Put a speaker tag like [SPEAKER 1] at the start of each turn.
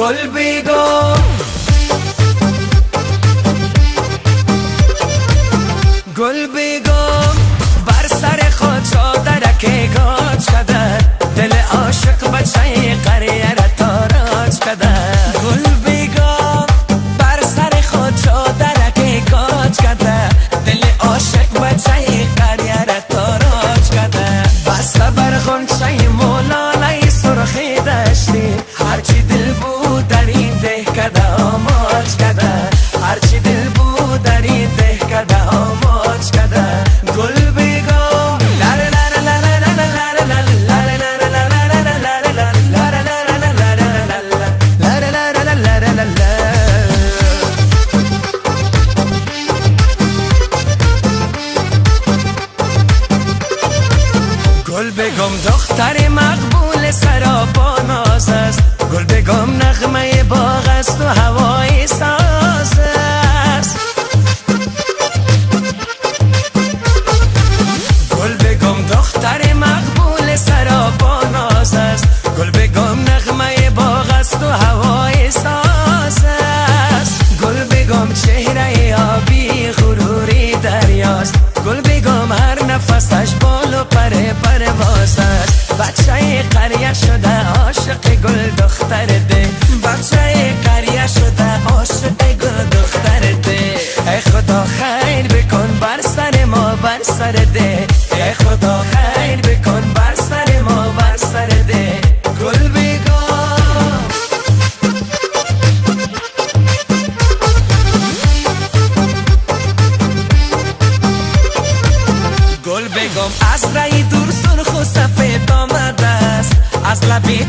[SPEAKER 1] گل بگم گل بگم بر سر خود درک گاج کده دل عاشق بچه قریه را تاراج کده گل بگم بر سر خود درک گاج کده دل عاشق بچه قریه را تاراج کده بسته بر غنچه مولانه سرخی داشتی هرچی دل بود در این ده کده آماج کده هرچی دل بود در این ده کده آماج کده گل بگم گل بگم دختر مقبول سراپا ناز است گل بگم نغمه باغ است و هوای ساز است گل بگم دختر مقبول سراپا ناز است گل بگم نغمه باغ است و هوای ساز است گل بگم چهره آبی غروری دریاست گل بگم هر نفسش بال و پرواز است بچه قریه شده عاشق گل دختر ده بچه قریه شده عاشق گل دختر ده ای خدا خیر بکن بر سر ما بر سر ده ای خدا خیر بکن بر سر ما بر سر ده گل بگم گل بگم از رای دور سرخ و سفید آمده است از لبی